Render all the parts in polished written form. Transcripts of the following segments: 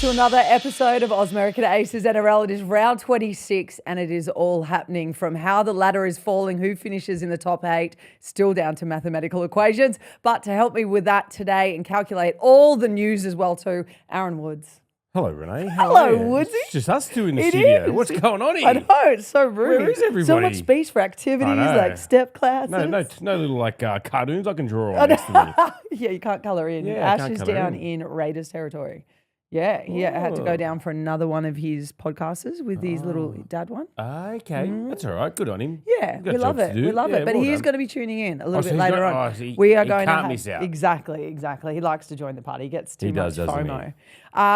to another episode of ausmericanaces NRL. It is round 26 and it is all happening from how the ladder is falling, who finishes in the top 8, still down to mathematical equations. But to help me with that today and calculate all the news as well too, Aaron Woods. Hello, Renee. Hello, Woodsy. It's just us two in the studio. Is. What's going on here? I know, it's so rude. Where is everybody? So much space for activities like step classes. No little cartoons I can draw on next to me. Yeah, you can't colour in. Yeah, Ash is down in Raiders territory. Yeah, he had to go down for another one of his podcasts with his little dad one. Okay, that's all right. Good on him. Yeah, we love it. We love it. But he is going to be tuning in a little bit later on. We are going to miss out. Exactly. He likes to join the party. He gets too much FOMO.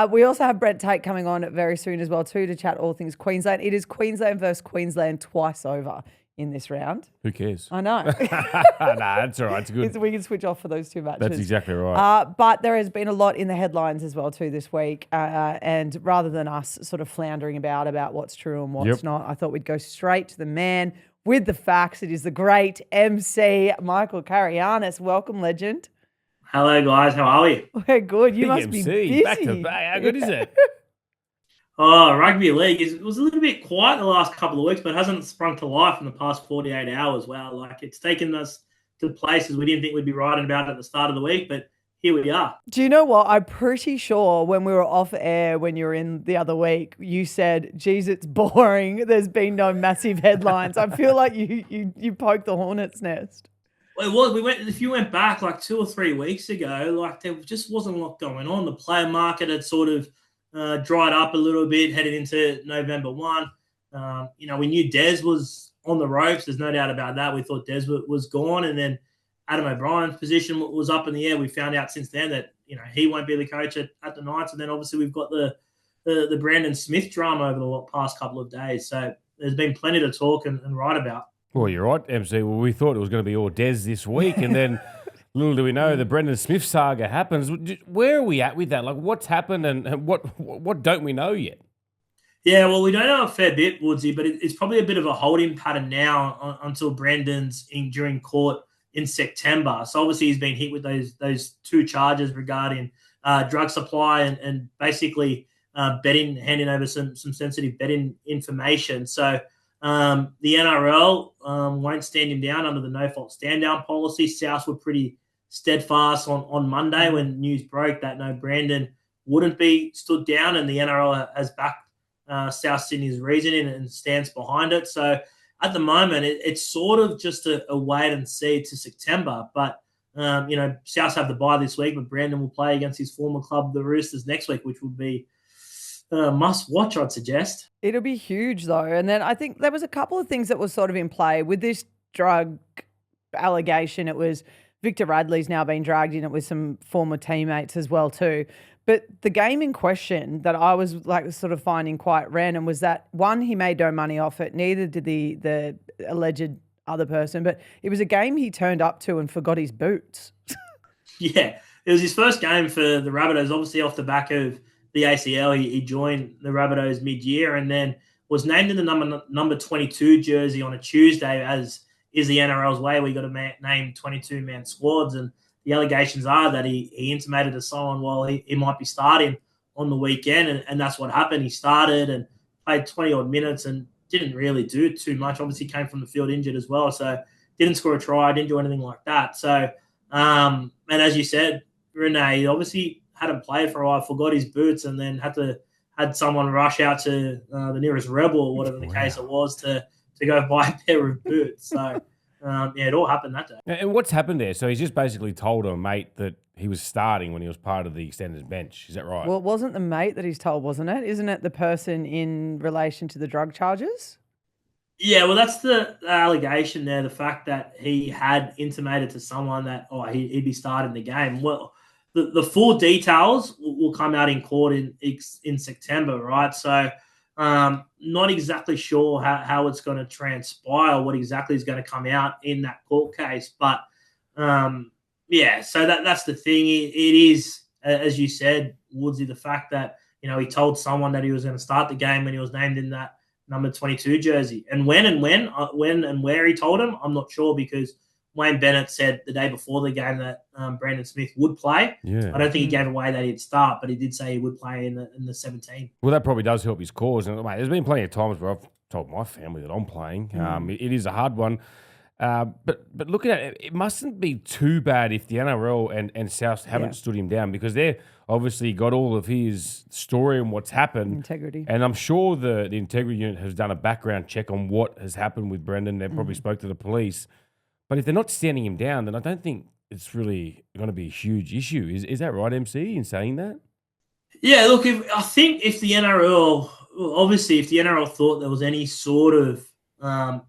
He? We also have Brent Tate coming on very soon as well too to chat all things Queensland. It is Queensland versus Queensland twice over in this round. Who cares? I know. That's all right. It's good. We can switch off for those two matches. That's exactly right. But there has been a lot in the headlines as well too this week. And rather than us sort of floundering about what's true and what's not, I thought we'd go straight to the man with the facts. It is the great MC, Michael Carayannis. Welcome, legend. Hello, guys. How are we? We're good. You Big must MC, be busy. back to back. How good is it? Oh, rugby league it was a little bit quiet the last couple of weeks, but hasn't sprung to life in the past 48 hours. Wow, like it's taken us to places we didn't think we'd be writing about at the start of the week, but here we are. Do you know what? I'm pretty sure when we were off air, when you were in the other week, you said, geez, it's boring. There's been no massive headlines. I feel like you poked the hornet's nest. Well, it was. If you went back like 2 or 3 weeks ago, like there just wasn't a lot going on. The player market had sort of dried up a little bit headed into November 1. We knew Des was on the ropes. There's no doubt about that. We thought Des was gone. And then Adam O'Brien's position was up in the air. We found out since then that, he won't be the coach at the Knights. And then obviously we've got the Brandon Smith drama over the past couple of days. So there's been plenty to talk and write about. Well, you're right, MC. Well, we thought it was going to be all Des this week. And then little do we know, the Brendan Smith saga happens. Where are we at with that? Like, what's happened and what don't we know yet? Yeah, well, we don't know a fair bit, Woodsy, but it's probably a bit of a holding pattern now until Brendan's during court in September. So obviously he's been hit with those 2 charges regarding drug supply and basically handing over some sensitive betting information. So the NRL won't stand him down under the no-fault stand-down policy. South were pretty steadfast on Monday when news broke that no, Brandon wouldn't be stood down, and the NRL has backed South Sydney's reasoning and stands behind it. So at the moment, it's sort of just a wait and see to September. But, South have the bye this week, but Brandon will play against his former club, the Roosters, next week, which would be must watch, I'd suggest. It'll be huge, though. And then I think there was a couple of things that was sort of in play with this drug allegation. It was Victor Radley's now been dragged in it with some former teammates as well too. But the game in question that I was like sort of finding quite random was that, one, he made no money off it. Neither did the alleged other person. But it was a game he turned up to and forgot his boots. Yeah, it was his first game for the Rabbitohs, obviously off the back of the ACL. He joined the Rabbitohs mid-year and then was named in the number 22 jersey on a Tuesday, as is the NRL's way. We got to name 22-man squads, and the allegations are that he intimated to someone, well, he might be starting on the weekend, and that's what happened. He started and played 20-odd minutes and didn't really do too much. Obviously came from the field injured as well, so didn't score a try, didn't do anything like that. So, and as you said, Renee, obviously hadn't played for a while, forgot his boots, and then had someone rush out to the nearest Rebel or whatever the case it was to go buy a pair of boots. So, it all happened that day. And what's happened there? So he's just basically told a mate that he was starting when he was part of the extended bench. Is that right? Well, it wasn't the mate that he's told, wasn't it? Isn't it the person in relation to the drug charges? Yeah, well, that's the allegation there, the fact that he had intimated to someone that he'd be starting the game. Well, the full details will come out in court in September, right? So not exactly sure how it's going to transpire, what exactly is going to come out in that court case. But, so that's the thing. It is, as you said, Woodsy, the fact that, he told someone that he was going to start the game when he was named in that number 22 jersey. And when and where he told him, I'm not sure, because Wayne Bennett said the day before the game that Brandon Smith would play. Yeah. I don't think he gave away that he'd start, but he did say he would play in the 17. Well, that probably does help his cause. And mate, there's been plenty of times where I've told my family that I'm playing. It is a hard one. But looking at it, it mustn't be too bad if the NRL and South haven't stood him down, because they're obviously got all of his story and what's happened. Integrity. And I'm sure the integrity unit has done a background check on what has happened with Brendan. They probably spoke to the police. But if they're not standing him down, then I don't think it's really going to be a huge issue. Is that right, MC, in saying that? Yeah, look, I think if the NRL, obviously, if the NRL thought there was any sort of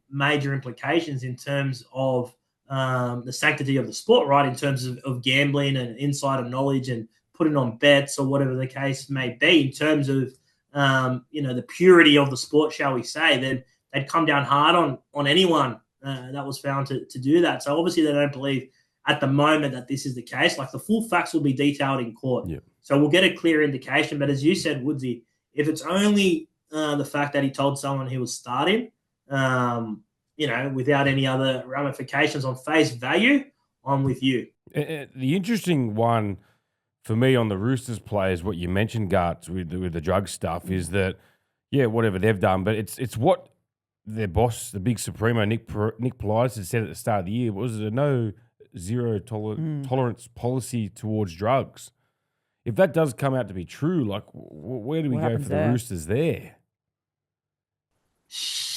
major implications in terms of the sanctity of the sport, right, in terms of gambling and insider knowledge and putting on bets or whatever the case may be, in terms of the purity of the sport, shall we say, then they'd come down hard on anyone that was found to do that. So obviously they don't believe at the moment that this is the case. Like, the full facts will be detailed in court. Yeah. So we'll get a clear indication. But as you said, Woodsy, if it's only the fact that he told someone he was starting, without any other ramifications on face value, I'm with you. The interesting one for me on the Roosters players, what you mentioned, Garts, with the drug stuff, is that, whatever they've done, but it's what their boss, the big Supremo, Nick Politis, had said at the start of the year. Was it a zero tolerance policy towards drugs? If that does come out to be true, like, where do we go for the Roosters there?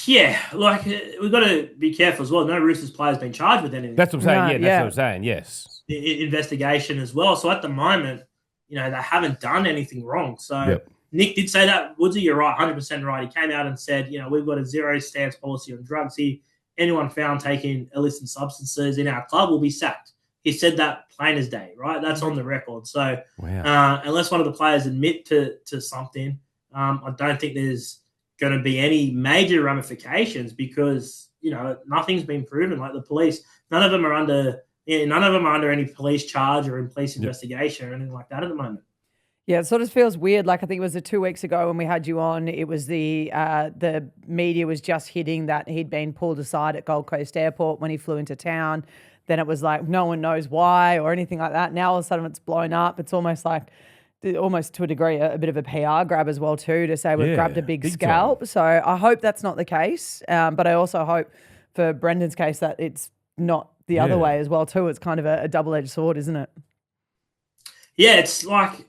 Yeah, like, we've got to be careful as well. No Roosters player's been charged with anything. That's what I'm saying. That's what I'm saying. Yes, investigation as well. So at the moment, they haven't done anything wrong. So Nick did say that. Woodsy, you're right, 100% right. He came out and said, we've got a zero stance policy on drugs here. Anyone found taking illicit substances in our club will be sacked. He said that plain as day, right? That's on the record. So unless one of the players admit to something, I don't think there's going to be any major ramifications, because nothing's been proven. Like, the police, none of them are under any police charge or in police investigation or anything like that at the moment. Yeah, it sort of feels weird. Like, I think it was 2 weeks ago when we had you on, it was the media was just hitting that he'd been pulled aside at Gold Coast Airport when he flew into town. Then it was like no one knows why or anything like that. Now all of a sudden it's blown up. It's almost to a degree a bit of a PR grab as well too, to say we've grabbed a big scalp. Time. So I hope that's not the case. But I also hope for Brendan's case that it's not the other way as well too. It's kind of a double-edged sword, isn't it? Yeah, it's like,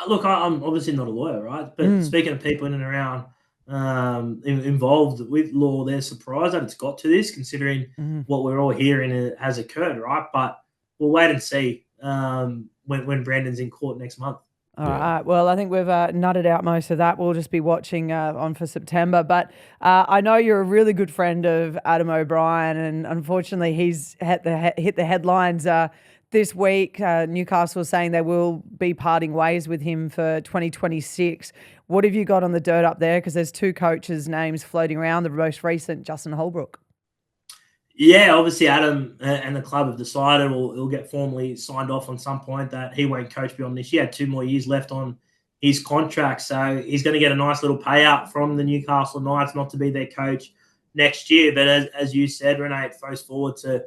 look, I'm obviously not a lawyer, right? But speaking of people in and around involved with law, they're surprised that it's got to this, considering what we're all hearing has occurred, right? But we'll wait and see when Brandon's in court next month. All right. Well, I think we've nutted out most of that. We'll just be watching on for September. But I know you're a really good friend of Adam O'Brien, and unfortunately he's hit the headlines this week. Newcastle is saying they will be parting ways with him for 2026. What have you got on the dirt up there? Because there's two coaches' names floating around. The most recent, Justin Holbrook. Yeah, obviously Adam and the club have decided, or he'll get formally signed off on some point, that he won't coach beyond this year. He had 2 more years left on his contract, so he's going to get a nice little payout from the Newcastle Knights not to be their coach next year. But as you said, Renee, it goes forward to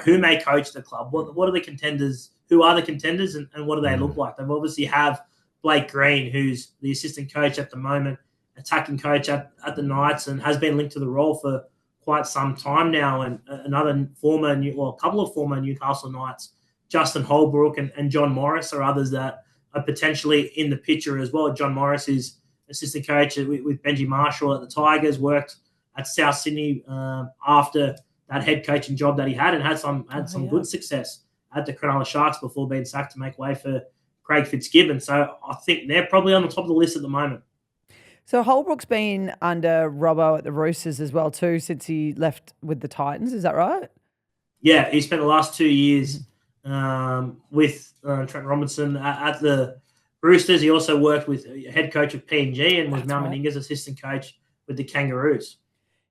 who may coach the club. What are the contenders? Who are the contenders, and what do they look like? They obviously have Blake Green, who's the assistant coach at the moment, attacking coach at the Knights, and has been linked to the role for quite some time now, and a couple of former Newcastle Knights, Justin Holbrook and John Morris, are others that are potentially in the picture as well. John Morris is assistant coach with Benji Marshall at the Tigers, worked at South Sydney after that head coaching job that he had, and had some good success at the Cronulla Sharks before being sacked to make way for Craig Fitzgibbon. So I think they're probably on the top of the list at the moment. So Holbrook's been under Robbo at the Roosters as well too since he left with the Titans. Is that right? Yeah, he spent the last 2 years with Trent Robinson at the Roosters. He also worked with head coach of PNG and was Mal Meninga's assistant coach with the Kangaroos.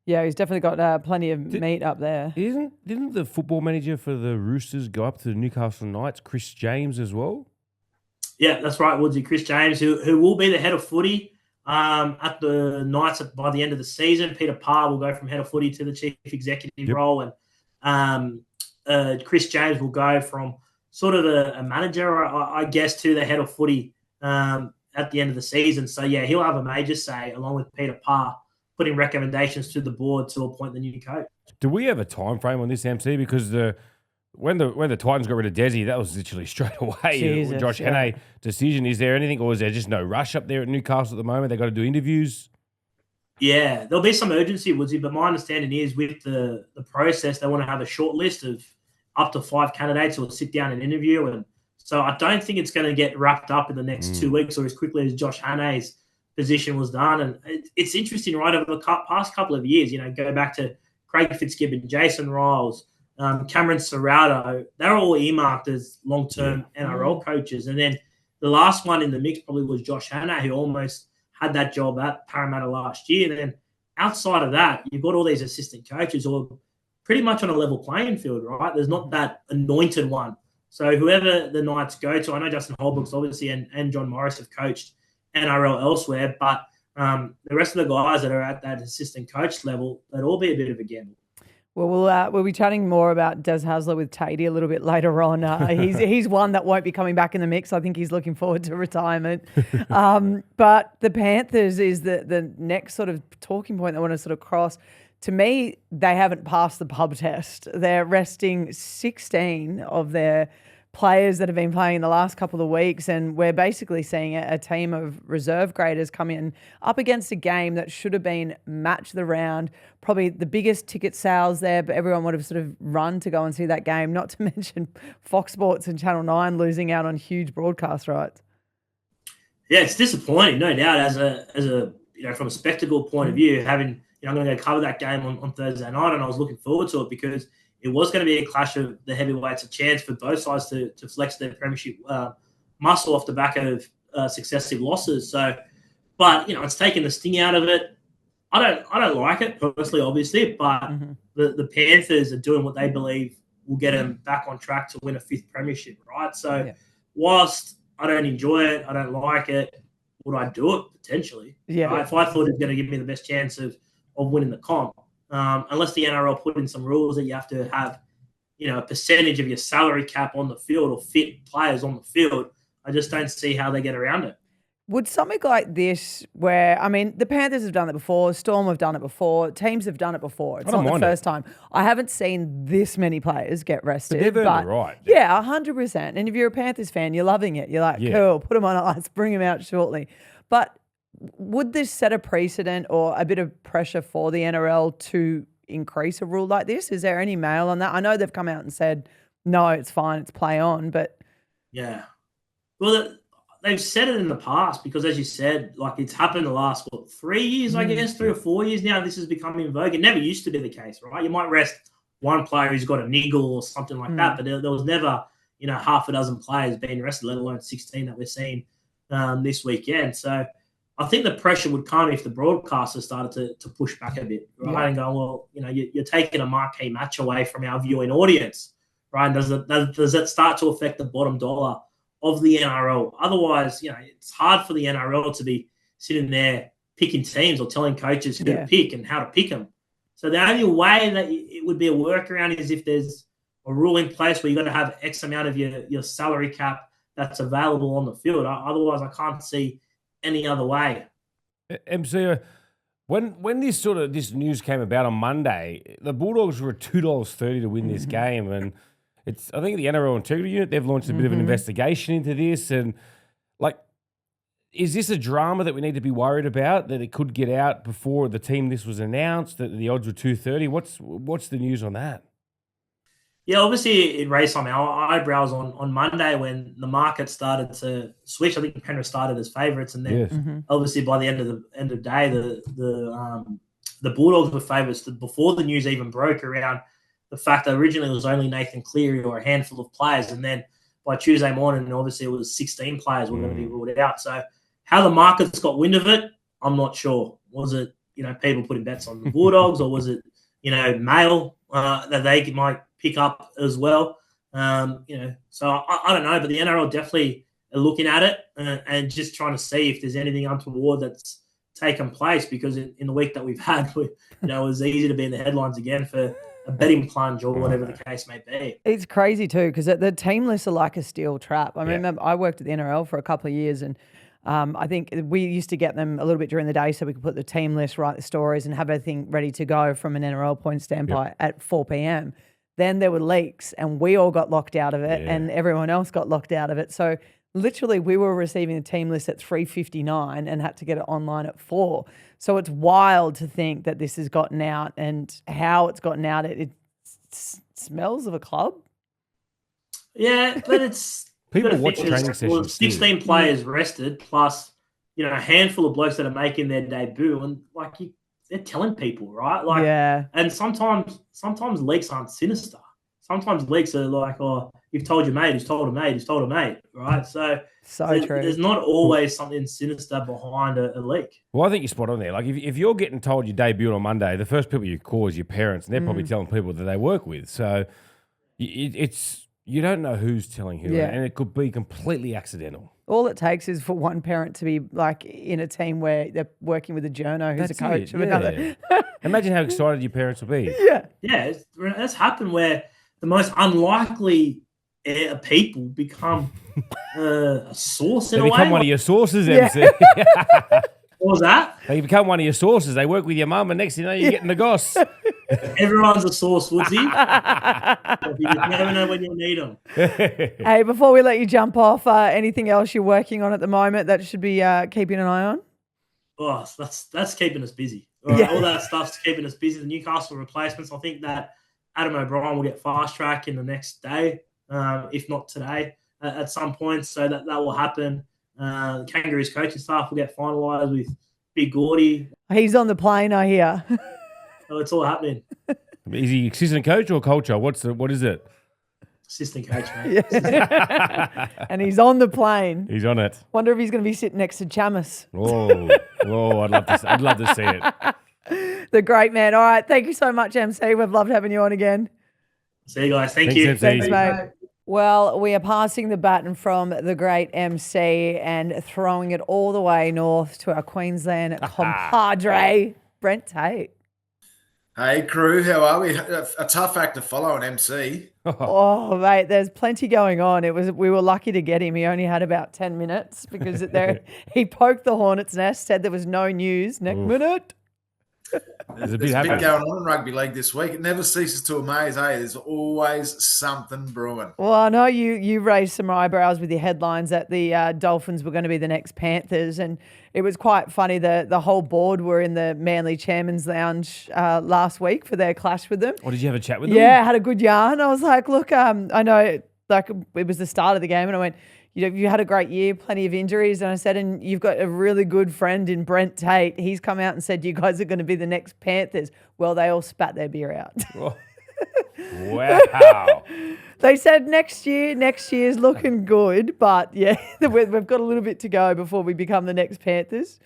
Yeah, he's definitely got plenty of meat up there. Didn't the football manager for the Roosters go up to the Newcastle Knights, Chris James, as well? Yeah, that's right, Woodsy. Chris James, who will be the head of footy at the Knights by the end of the season. Peter Parr will go from head of footy to the chief executive role, and Chris James will go from sort of a manager, I guess, to the head of footy at the end of the season. So, yeah, he'll have a major say, along with Peter Parr, putting recommendations to the board to appoint the new coach. Do we have a time frame on this, MC? Because when the Titans got rid of Desi, that was literally straight away. Jesus, Josh Hannay decision. Is there anything, or is there just no rush up there at Newcastle at the moment? They got to do interviews. Yeah, there'll be some urgency, Woodsy, but my understanding is with the process, they want to have a short list of up to 5 candidates who will sit down and interview. And so I don't think it's going to get wrapped up in the next 2 weeks or as quickly as Josh Hannay's position was done. And it's interesting, right, over the past couple of years, go back to Craig Fitzgibbon, Jason Riles, Cameron Serrato, they're all earmarked as long-term NRL coaches. And then the last one in the mix probably was Josh Hannay, who almost had that job at Parramatta last year. And then outside of that, you've got all these assistant coaches who are pretty much on a level playing field, right? There's not that anointed one. So whoever the Knights go to, I know Justin Holbrook's obviously and John Morris have coached NRL elsewhere, but the rest of the guys that are at that assistant coach level, they'd all be a bit of a gamble. Well, we'll be chatting more about Des Hasler with Tatey a little bit later on. He's one that won't be coming back in the mix. I think he's looking forward to retirement. But the Panthers is the next sort of talking point I want to sort of cross. To me, they haven't passed the pub test. They're resting 16 of their players that have been playing in the last couple of weeks, and we're basically seeing a team of reserve graders come in up against a game that should have been match the round, probably the biggest ticket sales there, but everyone would have sort of run to go and see that game, not to mention Fox Sports and Channel 9 losing out on huge broadcast rights. Yeah, it's disappointing, no doubt, as a from a spectacle point of view, having, I'm going to go cover that game on Thursday night, and I was looking forward to it because it was going to be a clash of the heavyweights, a chance for both sides to flex their premiership muscle off the back of successive losses. So, but it's taken the sting out of it. I don't like it personally, obviously, but the Panthers are doing what they believe will get them back on track to win a 5th premiership, right? So, whilst I don't enjoy it, I don't like it, would I do it potentially? Yeah. Right? If I thought it was going to give me the best chance of winning the comp. Unless the NRL put in some rules that you have to have, a percentage of your salary cap on the field or fit players on the field, I just don't see how they get around it. Would something like this where, the Panthers have done it before, Storm have done it before, teams have done it before. It's not the first time. I haven't seen this many players get rested. But they've earned it right. Yeah, 100%. And if you're a Panthers fan, you're loving it. You're like, cool, put them on ice, bring them out shortly. But would this set a precedent or a bit of pressure for the NRL to increase a rule like this? Is there any mail on that? I know they've come out and said, no, it's fine, it's play on, but... Yeah. Well, they've said it in the past because, as you said, it's happened the last, 3 years, I guess, 3 or 4 years now, this has become in vogue. It never used to be the case, right? You might rest one player who's got a niggle or something like that, but there was never, half a dozen players being rested, let alone 16 that we're seeing this weekend. So I think the pressure would come if the broadcasters started to push back a bit, right? And go, well, you're taking a marquee match away from our viewing audience, right? And does it start to affect the bottom dollar of the NRL? Otherwise, it's hard for the NRL to be sitting there picking teams or telling coaches who to pick and how to pick them. So the only way that it would be a workaround is if there's a rule in place where you've got to have X amount of your salary cap that's available on the field. Otherwise, I can't see any other way. MC, when this news came about on Monday, the Bulldogs were at $2.30 to win this game, and I think the NRL Integrity Unit, they've launched a bit of an investigation into this, and is this a drama that we need to be worried about, that it could get out before the team this was announced, that the odds were 230? What's the news on that? Yeah, obviously it raised some eyebrows on Monday when the market started to switch. I think Penrith started as favourites, and then obviously by the end of the day, the Bulldogs were favourites before the news even broke around the fact that originally it was only Nathan Cleary or a handful of players, and then by Tuesday morning, obviously it was 16 players were going to be ruled out. So how the markets got wind of it, I'm not sure. Was it people putting bets on the Bulldogs, or was it mail that they might pick up as well? So I don't know, but the NRL definitely are looking at it and just trying to see if there's anything untoward that's taken place, because in the week that we've had, it was easy to be in the headlines again for a betting plunge or whatever the case may be. It's crazy too, because the team lists are like a steel trap. I remember I worked at the NRL for a couple of years, and I think we used to get them a little bit during the day so we could put the team list, write the stories, and have everything ready to go from an NRL point standpoint at 4 p.m. Then there were leaks, and we all got locked out of it, and everyone else got locked out of it. So literally, we were receiving the team list at 3:59 and had to get it online at 4. So it's wild to think that this has gotten out, and how it's gotten out. It smells of a club. Yeah, but it's people watch training sessions. 16 players rested, plus a handful of blokes that are making their debut, and they're telling people, right? And sometimes leaks aren't sinister. Sometimes leaks are like, oh, you've told your mate, who's told a mate, who's told a mate, right? So true. There's not always something sinister behind a leak. Well, I think you're spot on there. Like, if you're getting told you debuted on Monday, the first people you call is your parents, and they're probably telling people that they work with. So you don't know who's telling who, and it could be completely accidental. All it takes is for one parent to be like in a team where they're working with a journo who's a coach of another. Imagine how excited your parents will be. Yeah, that's happened where the most unlikely people become a source in a way. They become one of your sources, MC. What was that? They become one of your sources. They work with your mum, and next thing you know, you're getting the goss. Everyone's a source, Woodsy. You never know when you'll need them. Hey, before we let you jump off, anything else you're working on at the moment that should be keeping an eye on? Oh, that's keeping us busy. All that stuff's keeping us busy. The Newcastle replacements, I think that Adam O'Brien will get fast track in the next day, if not today, at some point. So that will happen. The Kangaroos coaching staff will get finalised with Big Gordy. He's on the plane, I hear. So it's all happening. Is he assistant coach or culture? What is it? Assistant coach, mate. And he's on the plane. He's on it. Wonder if he's going to be sitting next to Chamis. I'd love to see it. The great man. All right, thank you so much, MC. We've loved having you on again. See you guys. Thank you. Thanks, mate. Well, we are passing the baton from the great MC and throwing it all the way north to our Queensland compadre, Brent Tate. Hey, crew, how are we? A tough act to follow an MC. Oh, mate, there's plenty going on. We were lucky to get him. He only had about 10 minutes because he poked the hornet's nest, said there was no news. Next minute. There's a bit going on in rugby league this week. It never ceases to amaze, hey? There's always something brewing. Well, I know you raised some eyebrows with your headlines that the Dolphins were going to be the next Panthers, and it was quite funny. The whole board were in the Manly Chairman's Lounge last week for their clash with them. Oh, did you have a chat with them? Yeah, I had a good yarn. I was like, look, I know like it was the start of the game, and I went, you had a great year, plenty of injuries. And I said, and you've got a really good friend in Brent Tate. He's come out and said, you guys are going to be the next Panthers. Well, they all spat their beer out. Wow. They said next year's looking good. But, yeah, we've got a little bit to go before we become the next Panthers.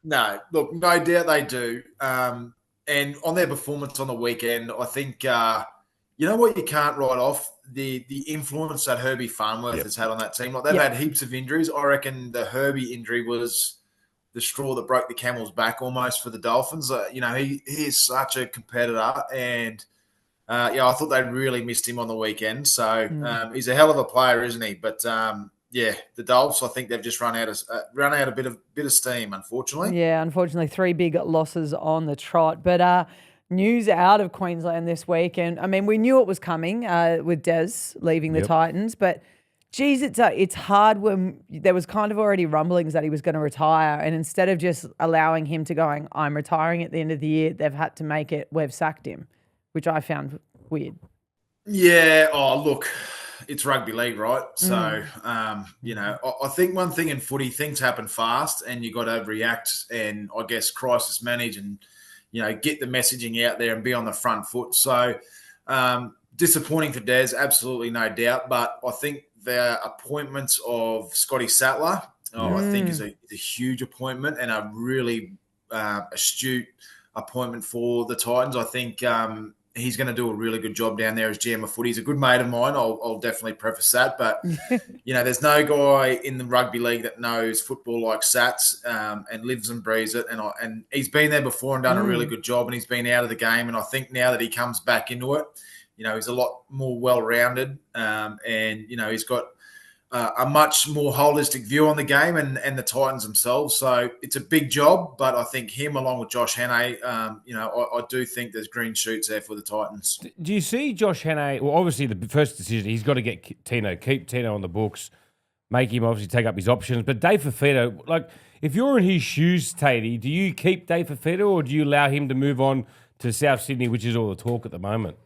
No, look, no doubt they do. And on their performance on the weekend, I think, you know what you can't write off? The influence that Herbie Farnworth has had on that team. Like they've had heaps of injuries. I reckon the Herbie injury was the straw that broke the camel's back almost for the Dolphins. He is such a competitor, and I thought they really missed him on the weekend. So he's a hell of a player, isn't he? But the Dolphs, I think they've just run out a bit of steam, unfortunately. Yeah, unfortunately, 3 big losses on the trot, but. News out of Queensland this week, and I mean we knew it was coming with Des leaving the Titans, but geez, it's hard when there was kind of already rumblings that he was going to retire, and instead of just allowing him to going, I'm retiring at the end of the year, they've had to make it, we've sacked him, which I found weird. Yeah. Oh, look, it's rugby league, right? So, I think one thing in footy, things happen fast, and you got to react and I guess crisis manage and. Get the messaging out there and be on the front foot. So disappointing for Des, absolutely no doubt. But I think the appointments of Scotty Sattler, I think is a huge appointment and a really astute appointment for the Titans. I think he's going to do a really good job down there as GM of footy. He's a good mate of mine. I'll definitely preface that. But, there's no guy in the rugby league that knows football like Sats and lives and breathes it. And he's been there before and done a really good job, and he's been out of the game. And I think now that he comes back into it, he's a lot more well-rounded and he's got a much more holistic view on the game and the Titans themselves. So it's a big job, but I think him along with Josh Hannay, I do think there's green shoots there for the Titans. Do you see Josh Hannay? Well, obviously the first decision, he's got to keep Tino on the books, make him obviously take up his options. But Dave Fafita, like if you're in his shoes, Tatey, do you keep Dave Fafita or do you allow him to move on to South Sydney, which is all the talk at the moment?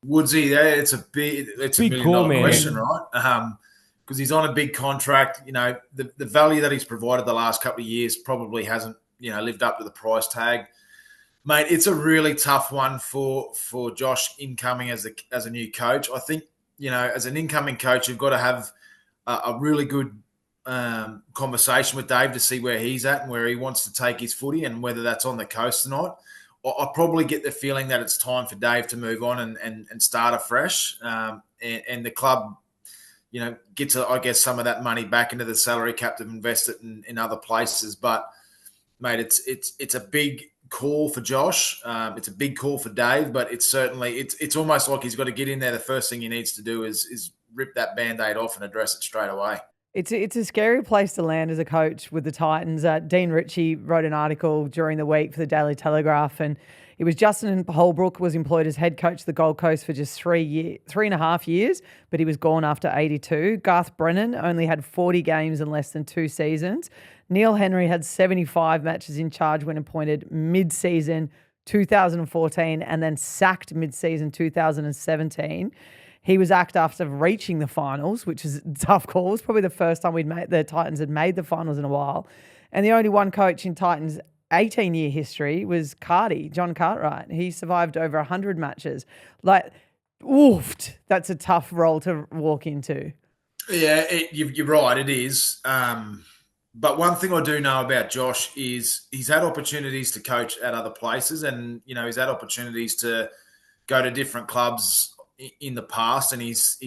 Woodsy, it's a big call, man. Question, right? Because he's on a big contract. The value that he's provided the last couple of years probably hasn't, lived up to the price tag. Mate, it's a really tough one for Josh incoming as a new coach. I think, as an incoming coach, you've got to have a really good conversation with Dave to see where he's at and where he wants to take his footy and whether that's on the coast or not. I probably get the feeling that it's time for Dave to move on and start afresh. And the club, gets, I guess, some of that money back into the salary cap to invest it in other places. But, mate, it's a big call for Josh. It's a big call for Dave, but it's almost like he's got to get in there. The first thing he needs to do is rip that Band-Aid off and address it straight away. It's a scary place to land as a coach with the Titans. Dean Ritchie wrote an article during the week for the Daily Telegraph, and it was Justin Holbrook was employed as head coach of the Gold Coast for just 3.5 years, but he was gone after 82. Garth Brennan only had 40 games in less than 2 seasons. Neil Henry had 75 matches in charge when appointed mid-season 2014 and then sacked mid-season 2017. He was axed after reaching the finals, which is a tough call. It was probably the first time the Titans had made the finals in a while. And the only one coach in Titans' 18-year history was John Cartwright. He survived over 100 matches. That's a tough role to walk into. Yeah, you're right, it is. But one thing I do know about Josh is he's had opportunities to coach at other places and, he's had opportunities to go to different clubs in the past, and he's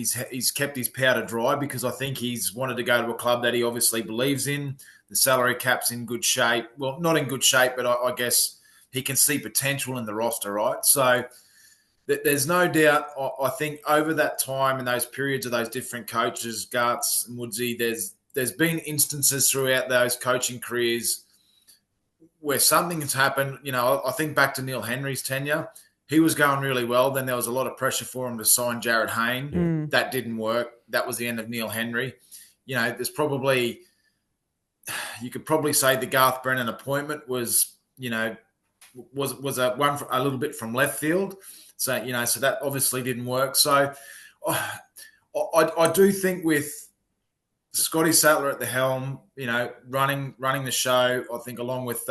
kept his powder dry because I think he's wanted to go to a club that he obviously believes in. The salary cap's in good shape. Well, not in good shape, but I guess he can see potential in the roster, right? So there's no doubt. I think over that time and those periods of those different coaches, Garts and Woodsy, there's been instances throughout those coaching careers where something has happened. I think back to Neil Henry's tenure. He was going really well. Then there was a lot of pressure for him to sign Jared Hayne. That didn't work. That was the end of Neil Henry. There's probably, you could probably say the Garth Brennan appointment was a one a little bit from left field. So, so that obviously didn't work. So I do think with Scotty Sattler at the helm, running the show, I think along with,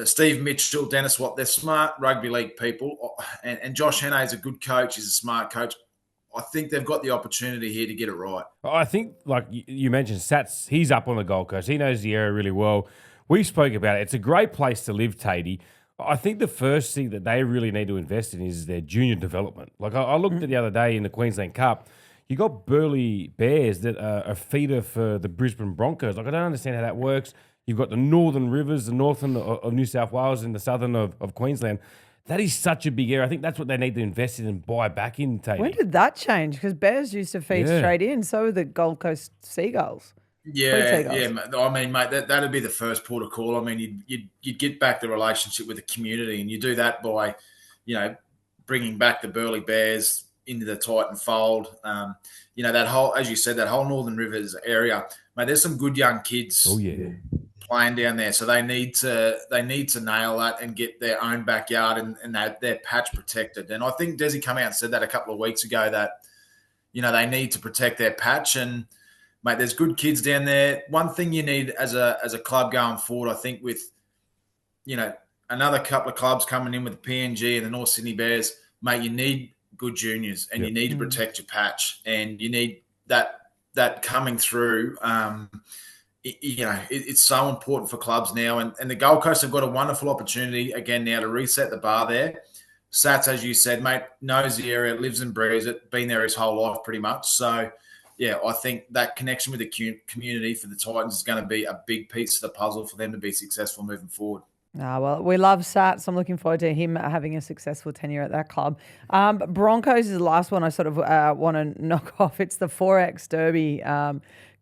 Steve Mitchell, Dennis Watt, they're smart rugby league people. And Josh Hannay is a good coach. He's a smart coach. I think they've got the opportunity here to get it right. I think, like you mentioned, Sats, he's up on the Gold Coast. He knows the area really well. We spoke about it. It's a great place to live, Tatey. I think the first thing that they really need to invest in is their junior development. Like I looked at the other day in the Queensland Cup, you got Burleigh Bears that are a feeder for the Brisbane Broncos. Like I don't understand how that works. You've got the Northern Rivers, the northern of New South Wales and the southern of Queensland. That is such a big area. I think that's what they need to invest in and buy back in, Tatey. When did that change? Because Bears used to feed straight in. So were the Gold Coast Seagulls. Yeah. I mean, mate, that'd be the first port of call. I mean, you'd get back the relationship with the community, and you do that by, bringing back the Burleigh Bears into the Titan fold. That whole, as you said, that whole Northern Rivers area, mate. There's some good young kids. Oh yeah. Playing down there, so they need to nail that and get their own backyard and their patch protected. And I think Desi came out and said that a couple of weeks ago that they need to protect their patch. And mate, there's good kids down there. One thing you need as a club going forward, I think, with another couple of clubs coming in with the PNG and the North Sydney Bears, mate, you need good juniors and you need to protect your patch, and you need that coming through. It's so important for clubs now. And the Gold Coast have got a wonderful opportunity, again, now to reset the bar there. Sats, as you said, mate, knows the area, lives and breathes it, been there his whole life pretty much. So, yeah, I think that connection with the community for the Titans is going to be a big piece of the puzzle for them to be successful moving forward. Well, we love Sats. I'm looking forward to him having a successful tenure at that club. Broncos is the last one I sort of want to knock off. It's the 4X Derby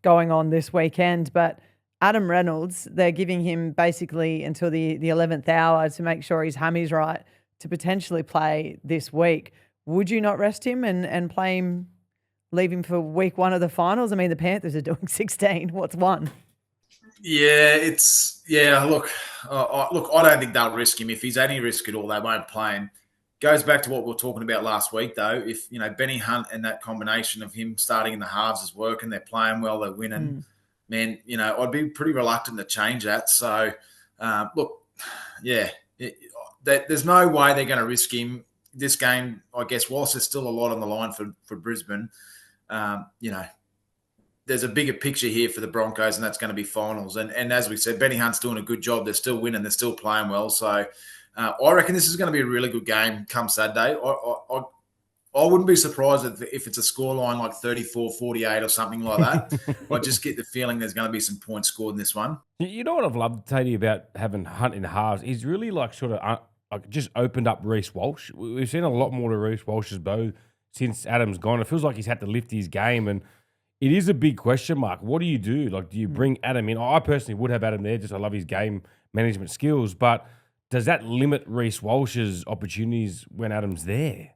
going on this weekend. But Adam Reynolds, they're giving him basically until the 11th hour to make sure his hammy's right to potentially play this week. Would you not rest him and play him, leave him for week 1 of the finals? I mean, the Panthers are doing 16. What's 1? Look, I don't think they'll risk him. If he's any risk at all, they won't play him. Goes back to what we were talking about last week, though. If, Benny Hunt and that combination of him starting in the halves is working, they're playing well, they're winning, man, I'd be pretty reluctant to change that. So, there's no way they're going to risk him. This game, I guess, whilst there's still a lot on the line for Brisbane, there's a bigger picture here for the Broncos, and that's going to be finals. And as we said, Benny Hunt's doing a good job. They're still winning. They're still playing well. So I reckon this is going to be a really good game come Saturday. I wouldn't be surprised if it's a scoreline like 34-48 or something like that. I just get the feeling there's going to be some points scored in this one. You know what I've loved, Tatey, about having Hunt in halves? He's really just opened up Reece Walsh. We've seen a lot more to Reece Walsh's bow since Adam's gone. It feels like he's had to lift his game, and it is a big question mark. What do you do? Like, do you bring Adam in? I personally would have Adam there. I love his game management skills. But does that limit Reece Walsh's opportunities when Adam's there?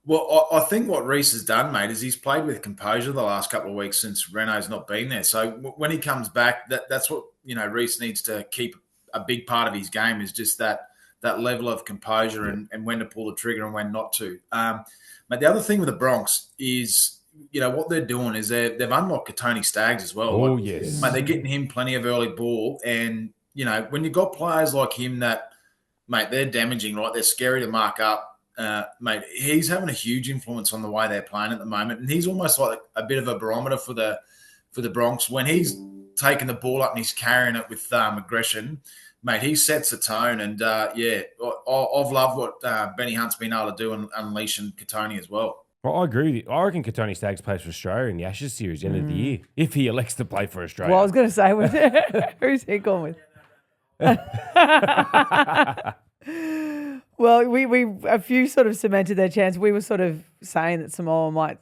Well, I think what Reece has done, mate, is he's played with composure the last couple of weeks since Renault's not been there. So when he comes back, that's what, Reece needs to keep a big part of his game is just that level of composure and when to pull the trigger and when not to. But the other thing with the Bronx is, what they're doing is they've unlocked Tony Staggs as well. Oh, yes. Mate, they're getting him plenty of early ball. And, when you've got players like him that, mate, they're damaging, right? They're scary to mark up. Mate, he's having a huge influence on the way they're playing at the moment. And he's almost like a bit of a barometer for the Bronx. When he's taking the ball up and he's carrying it with aggression, mate, he sets the tone. And, I've loved what Benny Hunt's been able to do and unleashing Katoni as well. Well, I agree with you. I reckon Katoni Staggs plays for Australia in the Ashes series end of the year, if he elects to play for Australia. Well, I was going to say, who's he going with? Well, we a few sort of cemented their chance. We were sort of saying that Samoa might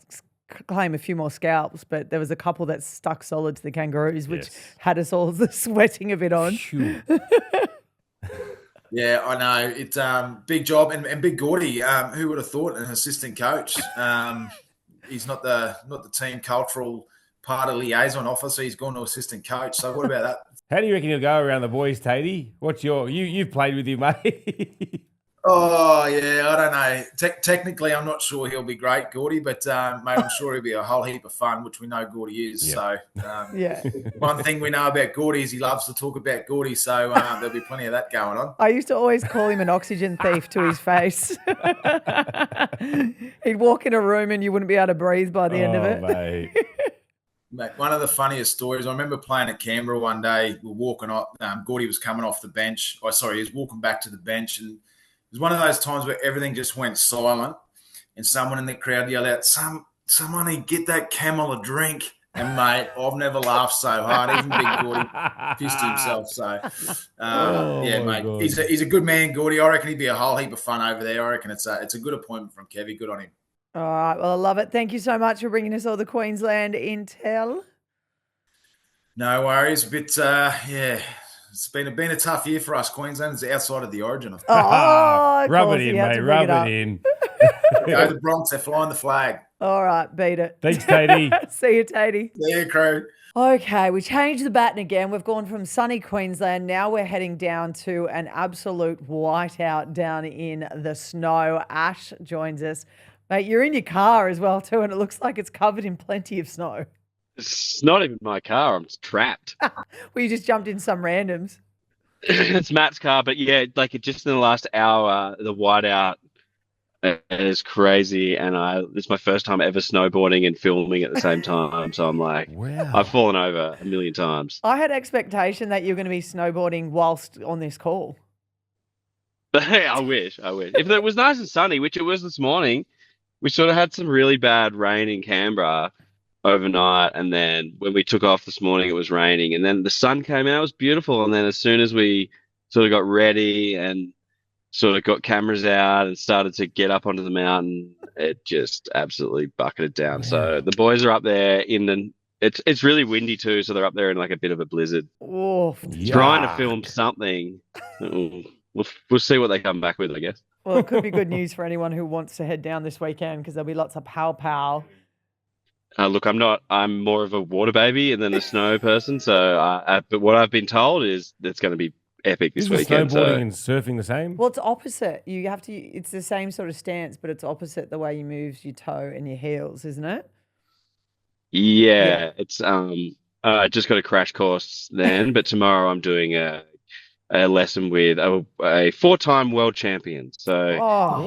claim a few more scalps, but there was a couple that stuck solid to the Kangaroos, which had us all sweating a bit on. Sure. Yeah, I know. It's big job. And Big Gordy, who would have thought an assistant coach? He's not the team cultural part of liaison officer. He's gone to assistant coach. So what about that? How do you reckon he'll go around the boys, Tatey? What's you've played with him, mate? Oh, yeah, I don't know. Technically, I'm not sure he'll be great, Gordy, but, mate, I'm sure he'll be a whole heap of fun, which we know Gordy is. Yep. So, one thing we know about Gordy is he loves to talk about Gordy, so there'll be plenty of that going on. I used to always call him an oxygen thief to his face. He'd walk in a room and you wouldn't be able to breathe by the end of it. Mate. Mate, one of the funniest stories, I remember playing at Canberra one day. We were walking off, Gordy was coming off the bench. He was walking back to the bench, and it was one of those times where everything just went silent and someone in the crowd yelled out, someone get that camel a drink. And, mate, I've never laughed so hard. Even Big Gordy pissed himself. So, mate, God. he's a good man, Gordy. I reckon he'd be a whole heap of fun over there. I reckon it's a good appointment from Kevy. Good on him. All right. Well, I love it. Thank you so much for bringing us all the Queensland intel. No worries. But, it's been a tough year for us Queenslanders outside of the origin. Rub it in, mate. Rub it in. Go the Bronx. They're flying the flag. All right. Beat it. Thanks, Tatey. See you, Tatey. See you, crew. Okay, we changed the baton again. We've gone from sunny Queensland. Now we're heading down to an absolute whiteout down in the snow. Ash joins us. Mate, you're in your car as well too, and it looks like it's covered in plenty of snow. It's not even my car. I'm trapped. Well, you just jumped in some randoms. It's Matt's car, but yeah, like just in the last hour, the whiteout is crazy, and it's my first time ever snowboarding and filming at the same time. So I'm like, wow. I've fallen over a million times. I had expectation that you were going to be snowboarding whilst on this call. I wish. If it was nice and sunny, which it was this morning, we sort of had some really bad rain in Canberra overnight, and then when we took off this morning, it was raining, and then the sun came out, it was beautiful, and then as soon as we sort of got ready and sort of got cameras out and started to get up onto the mountain, it just absolutely bucketed down. So the boys are up there it's really windy too, so they're up there in like a bit of a blizzard, trying to film something. We'll see what they come back with, I guess. Well, it could be good news for anyone who wants to head down this weekend because there'll be lots of pow. Look, I'm more of a water baby than a snow person. So, but what I've been told is it's going to be epic this weekend. Snowboarding and surfing the same? Well, it's opposite. It's the same sort of stance, but it's opposite the way you move your toe and your heels, isn't it? Yeah. It's I just got a crash course then, but tomorrow I'm doing a lesson with a four-time world champion. So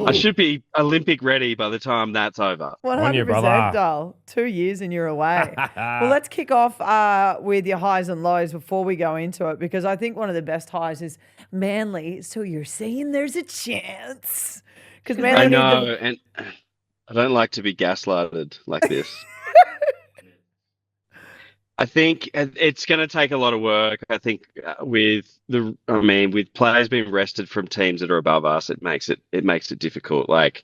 I should be Olympic ready by the time that's over. 100%, Dal. 2 years and you're away. Well, let's kick off with your highs and lows before we go into it, because I think one of the best highs is Manly. So you're saying there's a chance? Because Manly, I know, and I don't like to be gaslighted like this. I think it's going to take a lot of work. I think with players being rested from teams that are above us, it makes it difficult. Like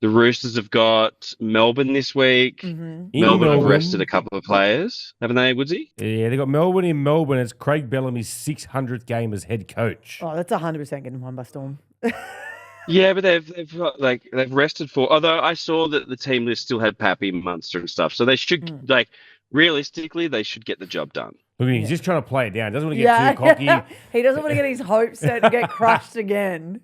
the Roosters have got Melbourne this week. Mm-hmm. Melbourne have rested a couple of players, haven't they, Woodsy? Yeah, they got Melbourne in Melbourne. It's Craig Bellamy's 600th game as head coach. Oh, that's 100% getting won by Storm. Yeah, but they've rested for. Although I saw that the team list still had Pappy, Munster, and stuff, so they should realistically, they should get the job done. Look, he's just trying to play it down. Doesn't want to get too cocky. He doesn't want to get his hopes set and get crushed again.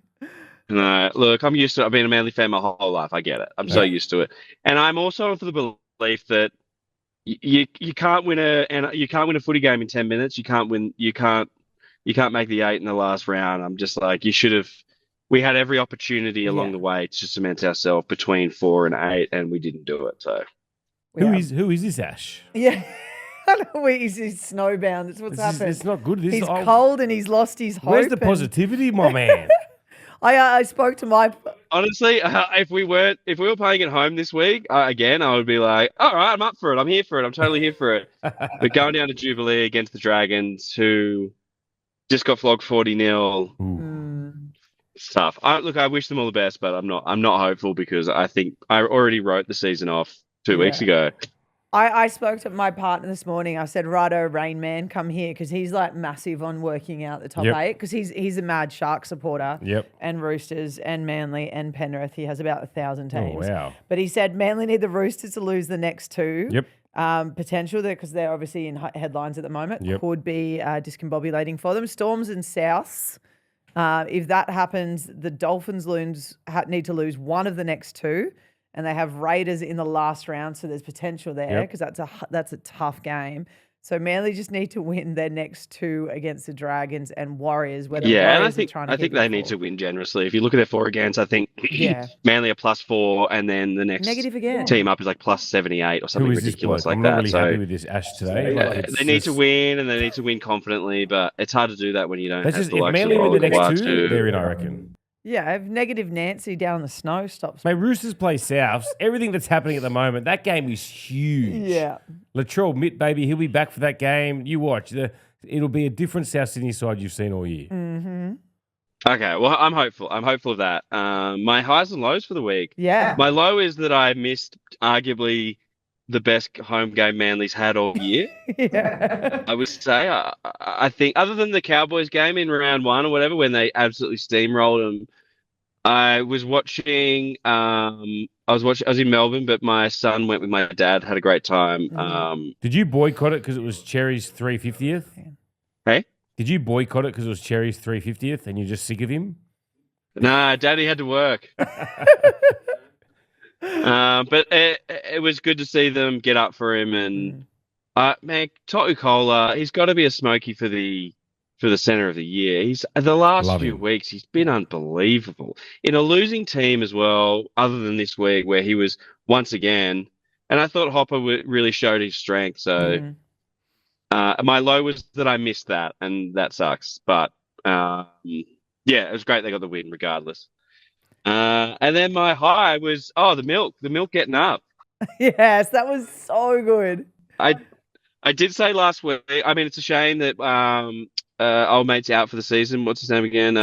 No, look, I'm used to it. I've been a Manly fan my whole life. I get it. I'm so used to it. And I'm also of the belief that you can't win a footy game in 10 minutes. You can't make the 8 in the last round. I'm just like, we had every opportunity along the way to cement ourselves between 4 and 8, and we didn't do it. So who is this Ash? Yeah. He's snowbound. That's what's happened. It's not good. He's cold and he's lost his hope. Where's the positivity, my man? I spoke to my... Honestly, if we were playing at home this week, again, I would be like, all right, I'm up for it. I'm here for it. I'm totally here for it. But going down to Jubilee against the Dragons, who just got flogged 40-0, it's tough. I wish them all the best, but I'm not hopeful because I think I already wrote the season off 2 weeks ago. I spoke to my partner this morning. I said, righto, Rain Man, come here, because he's like massive on working out the top 8, because he's a mad Shark supporter. Yep. And Roosters and Manly and Penrith. He has about 1,000 teams. Oh, wow. But he said Manly need the Roosters to lose the next 2. Yep. Potential there, because they're obviously in headlines at the moment. Yep. Could be discombobulating for them. Storms and Souths. If that happens, the Dolphins need to lose one of the next 2. And they have Raiders in the last round, so there's potential there because that's a tough game. So Manly just need to win their next 2 against the Dragons and Warriors. And I think they need to win generously. If you look at their 4 against, I think Manly are +4, and then the next negative again team up is like +78 or something ridiculous like I'm that. not really happy with this Ash today. They need to win, and they need to win confidently, but it's hard to do that when you don't have the likes of Manly win the next 2, to... they're in, I reckon. Yeah, I have negative Nancy down in the snow stops. Mate, Roosters play Souths. Everything that's happening at the moment, that game is huge. Yeah. Latrell Mitt, baby, he'll be back for that game. You watch. It'll be a different South Sydney side you've seen all year. Mm-hmm. Okay, well, I'm hopeful. I'm hopeful of that. My highs and lows for the week. Yeah. My low is that I missed arguably the best home game Manly's had all year. I would say. I think other than the Cowboys game in round 1 or whatever, when they absolutely steamrolled them, I was watching. I was in Melbourne, but my son went with my dad. Had a great time. Did you boycott it because it was Cherry's 350th? Hey, did you boycott it because it was Cherry's 350th and you're just sick of him? Nah, Daddy had to work. But it was good to see them get up for him, and man, To'u Kola, he's got to be a smoky for the center of the year. He's the last few weeks he's been unbelievable in a losing team as well. Other than this week where he was once again, and I thought Hopper really showed his strength. So my low was that I missed that, and that sucks. But Yeah, it was great. They got the win regardless. And then my high was the milk getting up. Yes, that was so good. I did say last week. I mean, it's a shame that old mate's out for the season. What's his name again?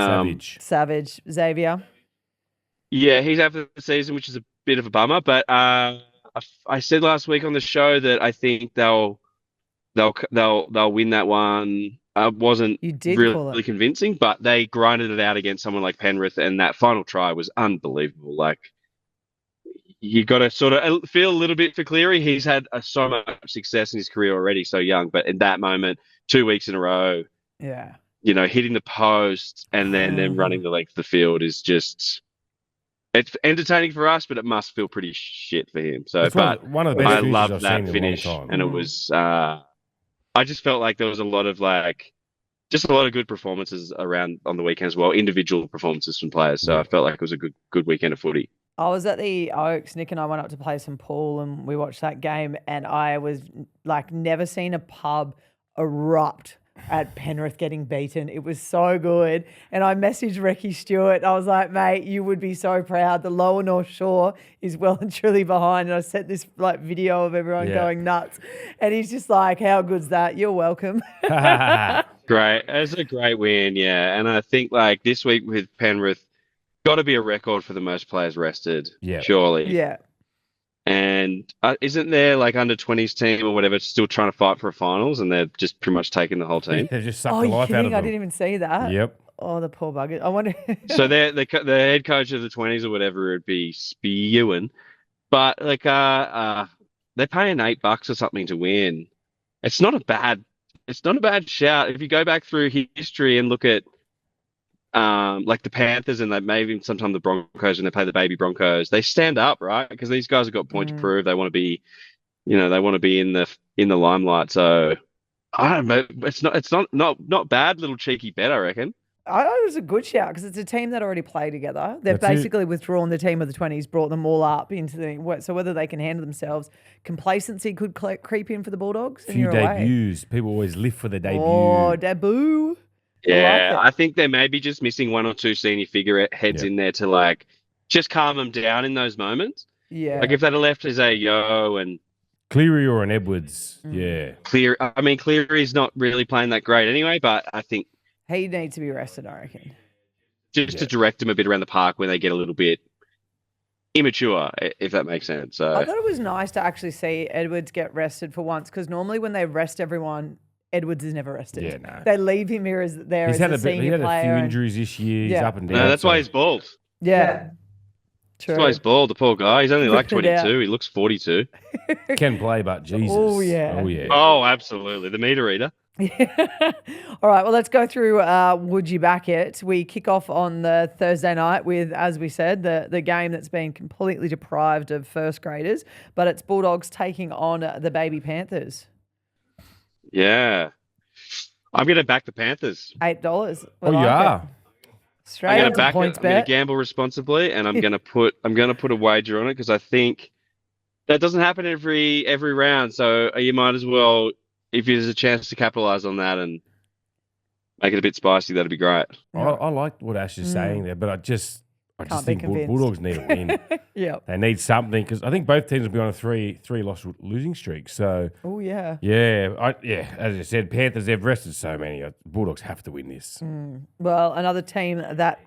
Savage, Xavier. Yeah, he's out for the season, which is a bit of a bummer. But I said last week on the show that I think they'll win that one. Wasn't You did call really it. convincing, but they grinded it out against someone like Penrith, and that final try was unbelievable. Like, you got to sort of feel a little bit for Cleary. He's had so much success in his career already, so young. But in that moment, 2 weeks in a row, Yeah. hitting the post and then running the length of the field is just. It's entertaining for us, but it must feel pretty shit for him. So, It's one of the best I finishes loved I've that seen in finish, a long time. and it was. I just felt like there was a lot of just a lot of good performances around on the weekend as well, individual performances from players. So I felt like it was a good weekend of footy. I was at the Oaks. Nick and I went up to play some pool and we watched that game. And I was like, never seen a pub erupt at Penrith getting beaten. It was so good. And I messaged Recce Stewart. I was like, mate, you would be so proud. The Lower North Shore is well and truly behind. And I sent this video of everyone going nuts. And he's just like, how good's that? You're welcome. Great. It's a great win, yeah. And I think this week with Penrith, got to be a record for the most players rested, surely. Yeah. And isn't there under 20s team or whatever still trying to fight for a finals, and they're just pretty much taking the whole team? They just sucked the life out of them. I didn't even see that. Yep. Oh, the poor buggers. I wonder. So the head coach of the 20s or whatever would be spewing, but they're paying $8 or something to win. It's not a bad shout. If you go back through history and look at the Panthers and maybe sometimes the Broncos when they play the baby Broncos, they stand up, right? Because these guys have got point to prove. They want to be, they want to be in the limelight. So I don't know. It's not bad. Little cheeky bet, I reckon. I thought it was a good shout because it's a team that already play together. They've basically withdrawn the team of the 20s, brought them all up into so whether they can handle themselves, complacency could creep in for the Bulldogs. A few debuts. People always live for the debut. Oh, debut. Yeah, I think they may be just missing one or two senior figureheads in there to just calm them down in those moments. Yeah. If they'd have left as a Yo and Cleary or an Edwards, Cleary's not really playing that great anyway, but I think he needs to be rested, I reckon. Just to direct them a bit around the park when they get a little bit immature, if that makes sense. So I thought it was nice to actually see Edwards get rested for once, because normally when they rest everyone, Edwards is never rested. Yeah, no. They leave him here as a senior player. A few injuries this year. He's up and down. No, that's why he's bald. Yeah. True. That's why he's bald, the poor guy. He's only 22. He looks 42. Can play, but Jesus. Oh, yeah. Oh, yeah. Oh, absolutely. The meter eater. All right, well, let's go through Would You Back It. We kick off on the Thursday night with, as we said, the game that's been completely deprived of first graders, but it's Bulldogs taking on the Baby Panthers. Yeah. I'm going to back the Panthers. $8. You are? Straight I'm going into to back points it. I'm going bet. to gamble responsibly, and I'm going to put a wager on it because I think that doesn't happen every round. So you might as well, if there's a chance to capitalize on that and make it a bit spicy, that'd be great. I like what Ash is saying there, but I just think convinced. Bulldogs need a win. Yeah. They need something because I think both teams will be on a three loss losing streak. So Oh, yeah. as I said, Panthers, they've rested so many. Bulldogs have to win this. Well, another team that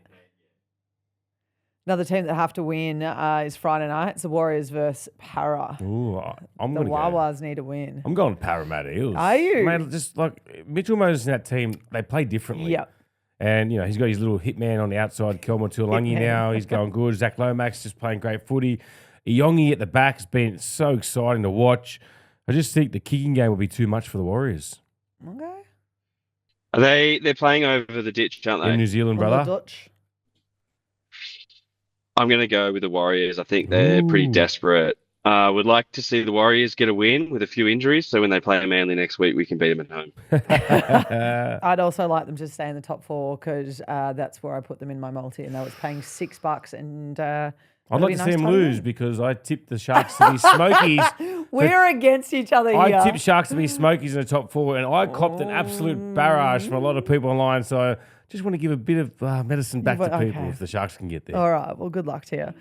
have to win is Friday night. It's the Warriors versus Para. Ooh, I'm The going to go. Wawas need a win. I'm going Parramatta Eels. Are you? Man, just like Mitchell Moses and that team, they play differently. Yep. And, he's got his little hitman on the outside, Kelma Tuolangi now. He's going good. Zach Lomax just playing great footy. Iongi at the back has been so exciting to watch. I just think the kicking game will be too much for the Warriors. Okay. They're playing over the ditch, aren't they? In New Zealand, brother. Dutch. I'm going to go with the Warriors. I think they're pretty desperate. Would like to see the Warriors get a win with a few injuries, so when they play Manly next week, we can beat them at home. I'd also like them to stay in the top four because that's where I put them in my multi, and that was paying $6. And I'd like to see them lose because I tipped the Sharks to be Smokies. We're against each other here. I tipped Sharks to be Smokies in the top four, and I copped an absolute barrage from a lot of people online. So just want to give a bit of medicine back but to people okay. if the Sharks can get there. All right. Well, good luck to you.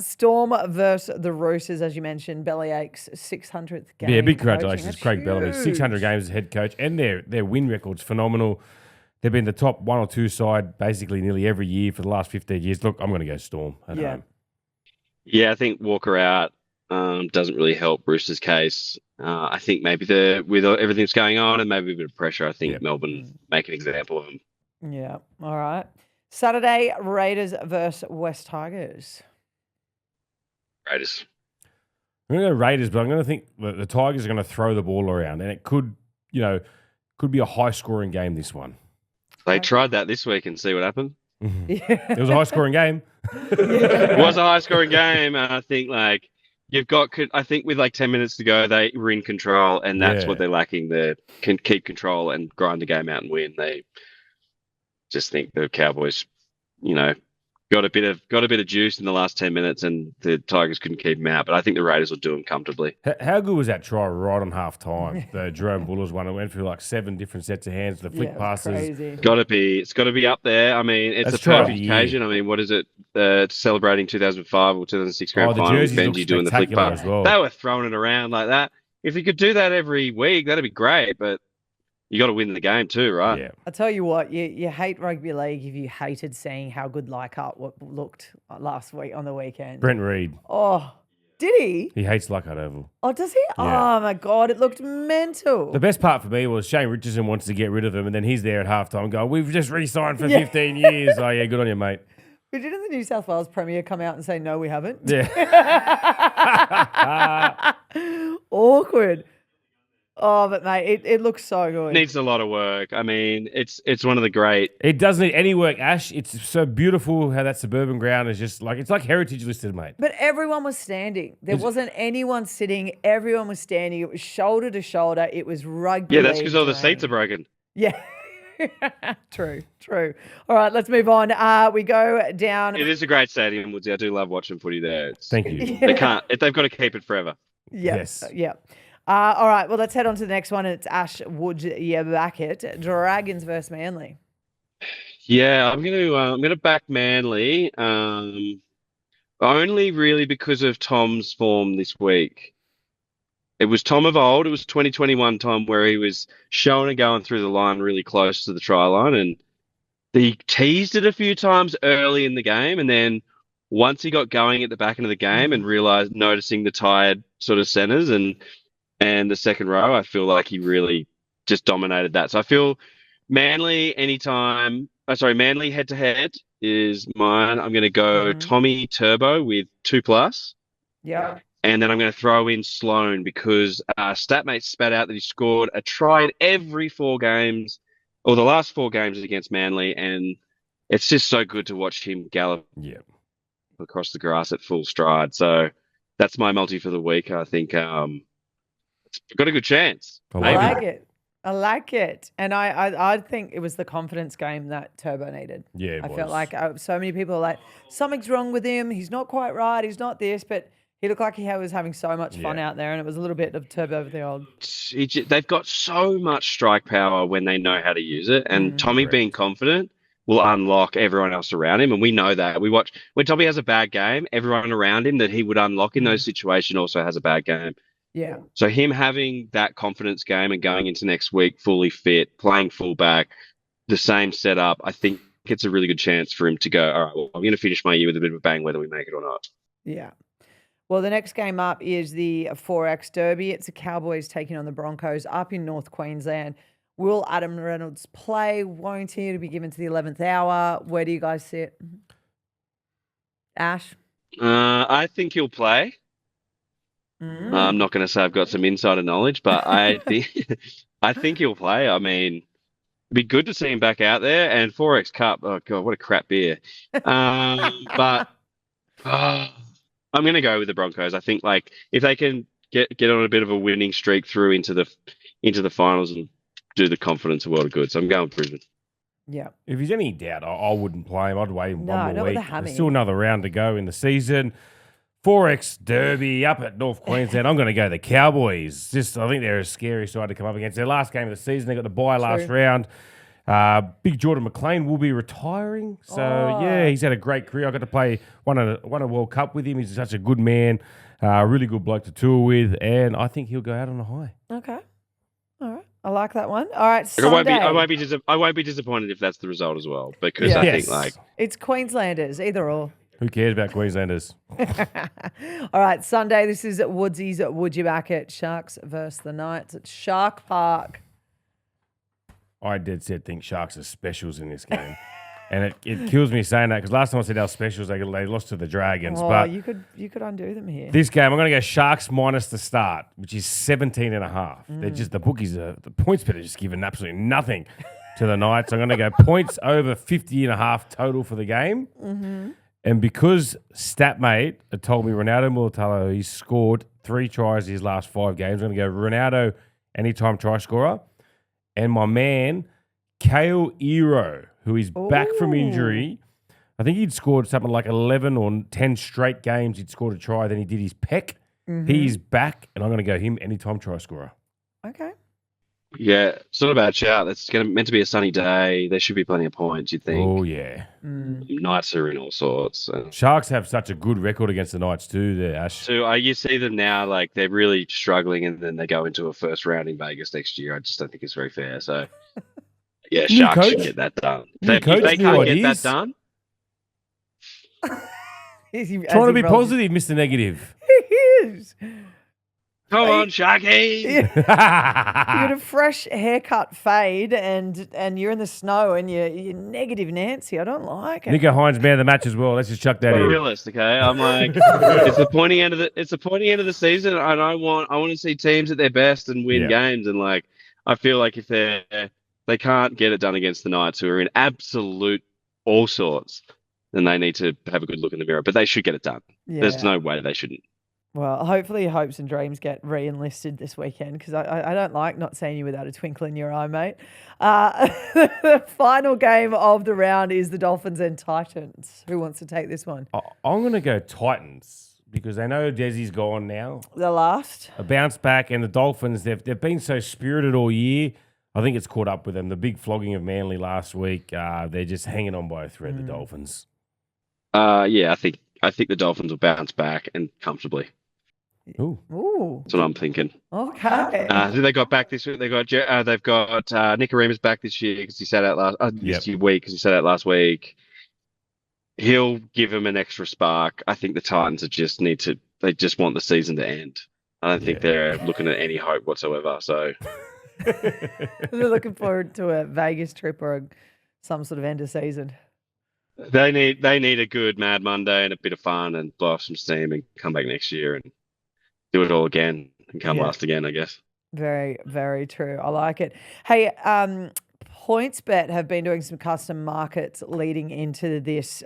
Storm versus the Roosters, as you mentioned. Bellyache's 600th game. Yeah, big coaching. congratulations, That's Craig Bellamy. huge. 600 games as head coach, and their win record's phenomenal. They've been the top 1 or 2 side basically nearly every year for the last 15 years. Look, I'm going to go Storm at home. Yeah, I think Walker out doesn't really help Roosters' case. I think maybe with everything that's going on and maybe a bit of pressure, I think Melbourne make an example of them. Yeah. All right. Saturday, Raiders versus West Tigers. Raiders. I'm going to go Raiders, but I'm going to think the Tigers are going to throw the ball around, and it could be a high-scoring game, this one. They tried that this week and see what happened. It was a high-scoring game. It was a high-scoring game, and I think I think with 10 minutes to go, they were in control, and that's what they're lacking. They can keep control and grind the game out and win. They just think the Cowboys, got a bit of juice in the last 10 minutes, and the Tigers couldn't keep them out. But I think the Raiders will do them comfortably. How good was that try right on half time? The Jerome Bullers one. It went through 7 different sets of hands. The flick passes. Crazy. It's got to be up there. I mean, it's That's a perfect occasion. I mean, what is it? Celebrating 2005 or 2006 grand final. jerseys Benji look doing the flick spectacular pass. as well. They were throwing it around like that. If you could do that every week, that'd be great. But you got to win the game too, right? Yeah. I tell you what, you hate rugby league if you hated seeing how good Leichhardt looked last week on the weekend. Brent Reed. Oh, did he? He hates Leichhardt Oval. Oh, does he? Yeah. Oh, my God. It looked mental. The best part for me was Shane Richardson wants to get rid of him, and then he's there at halftime going, we've just re-signed for 15 years. Oh, yeah, good on you, mate. But didn't the New South Wales Premier come out and say, no, we haven't? Yeah. Awkward. Oh, but mate, it looks so good. Needs a lot of work. I mean, it's one of the great. It doesn't need any work, Ash. It's so beautiful how that suburban ground is just it's like heritage listed, mate. But everyone was standing. There wasn't anyone sitting. Everyone was standing. It was shoulder to shoulder. It was rugby. Yeah, that's because all the terrain. seats are broken. Yeah. True. All right, let's move on. We go down. It is a great stadium, Woodsy. I do love watching footy there. Thank you. They can't. They've got to keep it forever. Yeah. Yes. Yeah. All right, well, let's head on to the next one. It's Ash Woodyabackett, Dragons versus Manly. Yeah, I'm gonna back Manly. Only really because of Tom's form this week. It was Tom of old. It was 2021 Tom where he was showing and going through the line really close to the try line, and he teased it a few times early in the game, and then once he got going at the back end of the game and noticing the tired sort of centers and the second row, I feel like he really just dominated that. So I feel Manly Manly head to head is mine. I'm going to go Tommy Turbo with 2+. Yeah. And then I'm going to throw in Sloan because Statmate spat out that he scored a try in every 4 games, or the last 4 games against Manly, and it's just so good to watch him gallop across the grass at full stride. So that's my multi for the week. I think it's got a good chance. I like it. And I think it was the confidence game that Turbo needed. Yeah, I felt like so many people are like, something's wrong with him. He's not quite right. He's not this, but he looked like he was having so much fun out there, and it was a little bit of Turbo over the old. They've got so much strike power when they know how to use it, and Tommy being confident will unlock everyone else around him, and we know that. We watch when Tommy has a bad game, everyone around him that he would unlock in those situations also has a bad game. Yeah. So him having that confidence game and going into next week fully fit, playing fullback, the same setup, I think it's a really good chance for him to go, all right, well, I'm going to finish my year with a bit of a bang whether we make it or not. Yeah. Well, the next game up is the 4X Derby. It's the Cowboys taking on the Broncos up in North Queensland. Will Adam Reynolds play? Won't he? It'll be given to the 11th hour. Where do you guys sit? Ash? I think he'll play. I'm not going to say I've got some insider knowledge, but I think he'll play. I mean, it'd be good to see him back out there. And 4X Cup, oh God, what a crap beer. But I'm going to go with the Broncos. I think if they can get on a bit of a winning streak through into the finals and do the confidence a world of good. So I'm going Brisbane. Yeah. If there's any doubt, I wouldn't play him. I'd wait one more not week. with the hammy. There's still another round to go in the season. 4X Derby up at North Queensland. I'm going to go the Cowboys. I think they're a scary side to come up against. Their last game of the season, they got the bye last round. Big Jordan McLean will be retiring. So, he's had a great career. I got to play won a World Cup with him. He's such a good man, really good bloke to tour with, and I think he'll go out on a high. Okay. All right. I like that one. All right, I won't Sunday. I won't be disappointed if that's the result as well, because I think like It's Queenslanders, either or. Who cares about Queenslanders? All right, Sunday, this is at Woodsy's at Would You Back It? Sharks versus the Knights at Shark Park. I dead set think Sharks are specials in this game. And it kills me saying that because last time I said our specials, they lost to the Dragons. Oh, but you could undo them here. this game, I'm going to go Sharks minus the start, which is 17.5. They're just, the bookies, the points bet are just giving absolutely nothing to the Knights. I'm going to go points over 50.5 total for the game. Mm-hmm. And because Statmate had told me Ronaldo Mulatalo, he's scored 3 tries his last 5 games, I'm going to go Ronaldo anytime try scorer. And my man, Kale Ero, who is back from injury. I think he'd scored something like 11 or 10 straight games. He'd scored a try, then he did his pec. Mm-hmm. He's back, and I'm going to go him anytime try scorer. Okay. Yeah, it's not a bad shout. It's meant to be a sunny day. There should be plenty of points, you'd think. Oh, yeah. Knights are in all sorts. Sharks have such a good record against the Knights too, there, Ash. So you see them now, like they're really struggling, and then they go into a first round in Vegas next year. I just don't think it's very fair. So, yeah, Sharks should get that done. If they can't get that done. Trying to be positive, Mr. Negative. He is. Come on, Sharky. You got a fresh haircut fade and you're in the snow and you're negative Nancy. I don't like it. Nico Hines man of the match as well. Let's just chuck that in. Realist, okay? I'm like, it's the pointy end of the season, and I want to see teams at their best and win games. And like, I feel like if they can't get it done against the Knights, who are in absolute all sorts, then they need to have a good look in the mirror. But they should get it done. Yeah. There's no way they shouldn't. Well, hopefully your hopes and dreams get re-enlisted this weekend because I don't like not seeing you without a twinkle in your eye, mate. The final game of the round is the Dolphins and Titans. Who wants to take this one? I'm going to go Titans because they know Desi's gone now. The last. A bounce back, and the Dolphins, they've been so spirited all year. I think it's caught up with them. The big flogging of Manly last week, they're just hanging on by a thread, the Dolphins. Yeah, I think the Dolphins will bounce back and comfortably. Ooh. That's what I'm thinking. Okay. Who they got back this week? They've got Nick Arima's back this year because he sat out last week. He'll give him an extra spark. I think the Titans they just want the season to end. I don't think they're looking at any hope whatsoever. So they're looking forward to a Vegas trip or some sort of end of season. They need a good Mad Monday and a bit of fun and blow off some steam and come back next year and do it all again and come last again, I guess. Very, very true. I like it. Hey, PointsBet have been doing some custom markets leading into this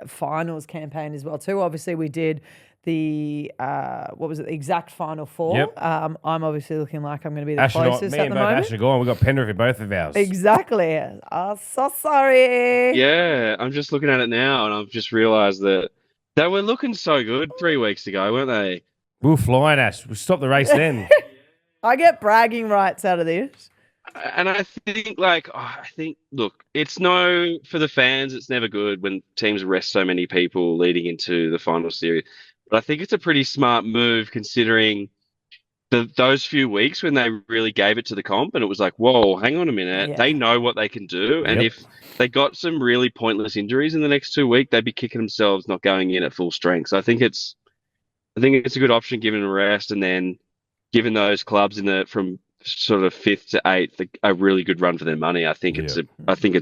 finals campaign as well too. Obviously, we did the exact Final Four. Yep. I'm obviously looking like I'm going to be the closest at the moment. Ash are gone. We've got Penrith in both of ours. Exactly. Oh, so sorry. Yeah, I'm just looking at it now and I've just realised that they were looking so good 3 weeks ago, weren't they? We were flying, Ash. We stopped the race then. I get bragging rights out of this. And I think, look, for the fans, it's never good when teams rest so many people leading into the final series. But I think it's a pretty smart move considering those few weeks when they really gave it to the comp and it was like, whoa, hang on a minute. Yeah. They know what they can do. And if they got some really pointless injuries in the next 2 weeks, they'd be kicking themselves not going in at full strength. So I think it's a good option given a rest and then giving those clubs from sort of 5th to 8th a really good run for their money. I think it's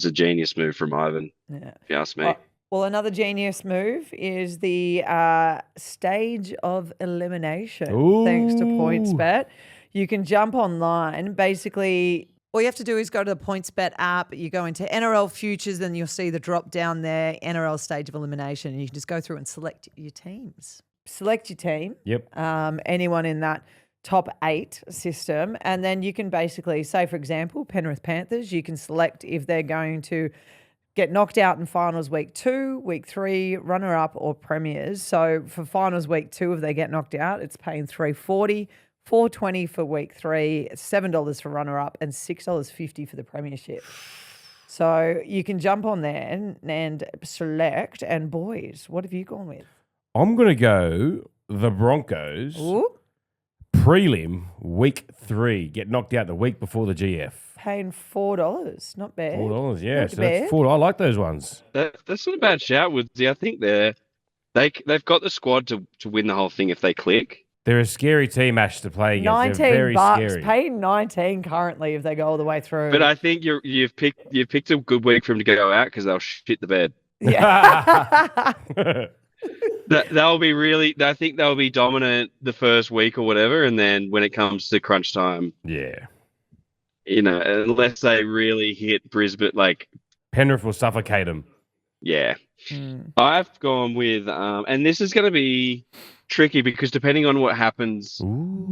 a genius move from Ivan, if you ask me. Well, another genius move is the stage of elimination. Ooh. Thanks to PointsBet. You can jump online. Basically, all you have to do is go to the PointsBet app. You go into NRL Futures, then you'll see the drop down there, NRL stage of elimination, and you can just go through and select your teams. Select your team. Yep. Anyone in that top 8 system, and then you can basically say, for example, Penrith Panthers, you can select if they're going to get knocked out in finals week 2, week 3, runner-up or premiers. So for finals week 2, if they get knocked out, it's paying $3.40, $4.20 for week 3, $7 for runner-up, and $6.50 for the premiership. So you can jump on there and select. And boys, what have you gone with? I'm going to go the Broncos Ooh, prelim week 3. Get knocked out the week before the GF. paying $4. Not bad. $4, yeah. Not So bad. that's $4. I like those ones. That's not a bad shout, Woodsy. I think they've got the squad to win the whole thing if they click. They're a scary team, Ash, to play against. They're very $19, scary. paying 19 currently if they go all the way through. But I think you've picked a good week for them to go out because they'll shit the bed. yeah. They'll be really. I think they'll be dominant the first week or whatever, and then when it comes to crunch time, Yeah. unless they really hit Brisbane, like Penrith will suffocate them. yeah. Mm. I've gone with, and this is going to be tricky because depending on what happens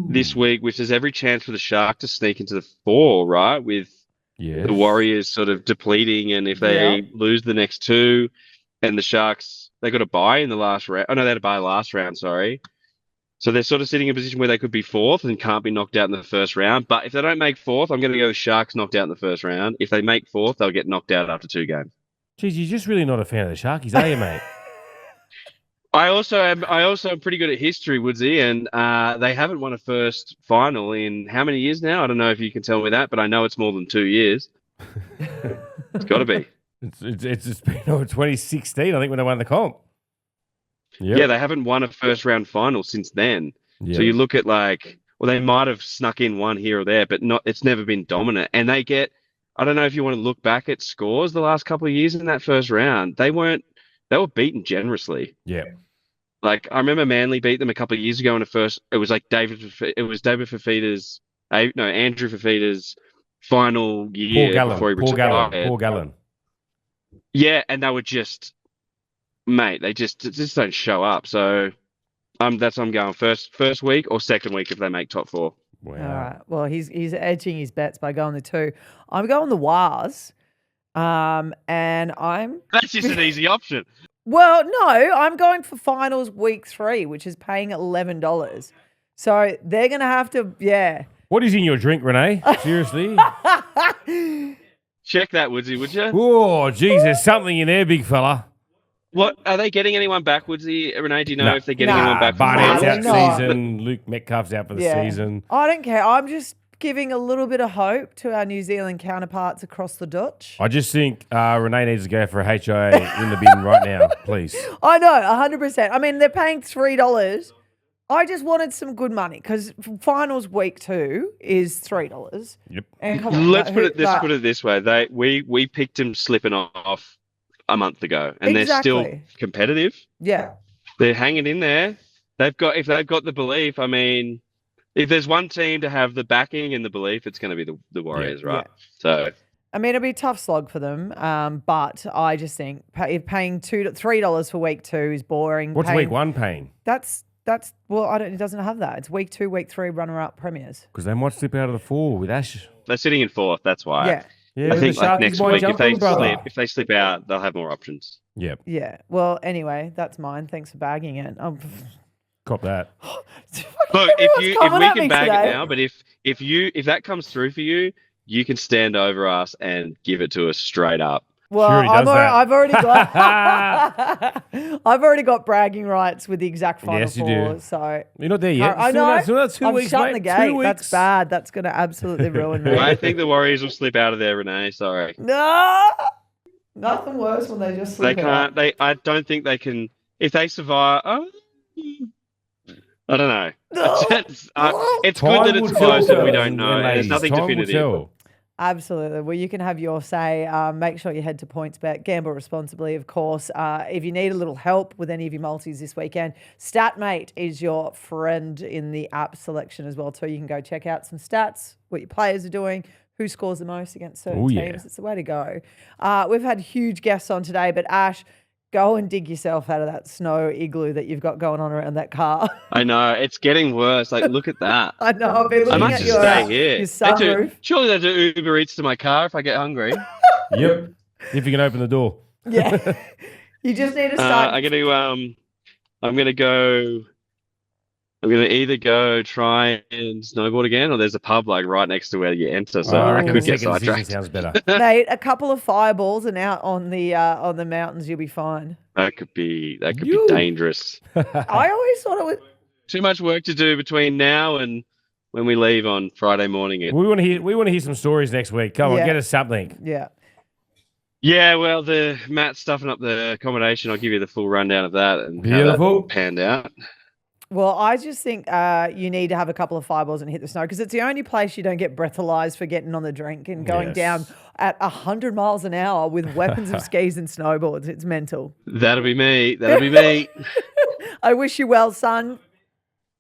this week, which there's every chance for the Shark to sneak into the 4, right? With the Warriors sort of depleting, and if they lose the next 2, and the Sharks, they got a bye in the last round. Oh no, they had a bye last round. Sorry. So they're sort of sitting in a position where they could be 4th and can't be knocked out in the first round. But if they don't make 4th, I'm going to go with Sharks knocked out in the first round. If they make 4th, they'll get knocked out after 2 games. Geez, you're just really not a fan of the Sharkies, are you, mate? I also am pretty good at history, Woodsy, and they haven't won a first final in how many years now? I don't know if you can tell me that, but I know it's more than 2 years. It's got to be. It's been over 2016, I think, when they won the comp. Yep. Yeah, they haven't won a first round final since then. Yep. So you look at they might have snuck in one here or there, but it's never been dominant. And they get, I don't know if you want to look back at scores the last couple of years in that first round. They were beaten generously. Yeah. Like I remember Manly beat them a couple of years ago in the first. It was like Andrew Fafita's final year before he retired. Paul Gallen. Yeah, and they were just, mate, they just don't show up. So I'm going first week or second week if they make top 4. Wow. All right. Well, he's edging his bets by going the 2. I'm going the Wars. And That's just an easy option. Well, no, I'm going for finals week 3, which is paying $11. So they're going to have to, yeah. What is in your drink, Renee? Seriously? Check that, Woodsy, would you? Oh, geez, there's something in there, big fella. What are they getting anyone back, Woodsy? Renee, do you know if they're getting anyone back? Barnett's out No. season. Luke Metcalf's out for the season. I don't care. I'm just giving a little bit of hope to our New Zealand counterparts across the Dutch. I just think Renee needs to go for a HIA in the bin right now, please. I know, 100%. I mean, they're paying $3. I just wanted some good money because finals week 2 is $3. Yep. And come on, Let's put it this way. We picked him slipping off a month ago, and they're still competitive. Yeah. They're hanging in there. If they've got the belief, I mean, if there's one team to have the backing and the belief, it's going to be the Warriors, right? Yeah. So, I mean, it'll be a tough slog for them, but I just think paying $3 for week 2 is boring. What's week 1 paying? That's it doesn't have that. It's week 2, week 3 runner-up premiers. Because they might slip out of the 4 with Ash. They're sitting in 4th. That's why. Yeah. Yeah, I think next week, if they slip out, they'll have more options. Yep. Yeah. Well, anyway, that's mine. Thanks for bagging it. Cop that. Look, if we can bag it now, but if that comes through for you, you can stand over us and give it to us straight up. Well, I've already got bragging rights with the exact final yes, you 4. Do. So you're not there yet. I know. Still 2 I'm weeks, shutting mate. the gate. 2 weeks. That's bad. That's going to absolutely ruin me. I think the Warriors will slip out of there, Renee. Sorry. No, nothing worse when they just slip out. I don't think they can. If they survive, I don't know. No. It's good that it's close and we don't know. There's nothing definitive. Absolutely. Well, you can have your say. Make sure you head to PointsBet. Gamble responsibly, of course. If you need a little help with any of your multis this weekend, StatMate is your friend in the app selection as well, too. You can go check out some stats, what your players are doing, who scores the most against certain teams. Yeah. It's the way to go. We've had huge guests on today, but Ash, go and dig yourself out of that snow igloo that you've got going on around that car. I know. It's getting worse. Like, look at that. I know. I've been I looking might at just your stay here. sunroof. Surely they do Uber Eats to my car if I get hungry. Yep. If you can open the door. Yeah. You just need to start. I'm gonna go I'm going to either go try and snowboard again, or there's a pub like right next to where you enter, so I I reckon could the get second decision sidetracked. sounds better. Mate, a couple of fireballs and out on the mountains, you'll be fine. That could be You. dangerous. I always thought it was. Too much work to do between now and when we leave on Friday morning. We want to hear some stories next week. Come on, Yeah. get us something. Yeah. Yeah, well, the Matt's stuffing up the accommodation. I'll give you the full rundown of that and how Beautiful. that panned out. Well, I just think you need to have a couple of fireballs and hit the snow because it's the only place you don't get breathalyzed for getting on the drink and going Yes. down at 100 miles an hour with weapons of skis and snowboards. It's mental. That'll be me. That'll be me. I wish you well, son.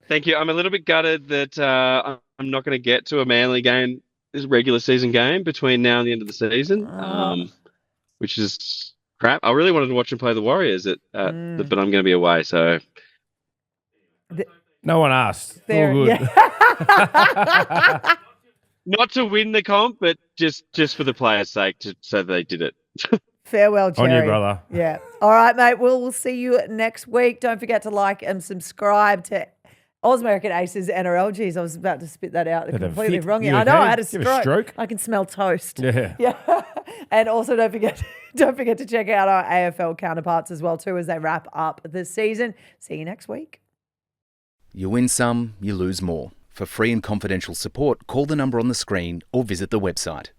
Thank you. I'm a little bit gutted that I'm not going to get to a Manly game, this regular season game between now and the end of the season, which is crap. I really wanted to watch him play the Warriors, but I'm going to be away. So No one asked. There, All good. yeah. not to win the comp, but just for the players' sake, so they did it. Farewell, Jerry. On you, brother. Yeah. All right, mate. We'll see you next week. Don't forget to like and subscribe to Ausmericanaces NRL. Geez, I was about to spit that out Had a completely fit. wrong. You I know. okay? I had a You have a stroke. stroke? I can smell toast. Yeah. Yeah. And also don't forget to check out our AFL counterparts as well too as they wrap up the season. See you next week. You win some, you lose more. For free and confidential support, call the number on the screen or visit the website.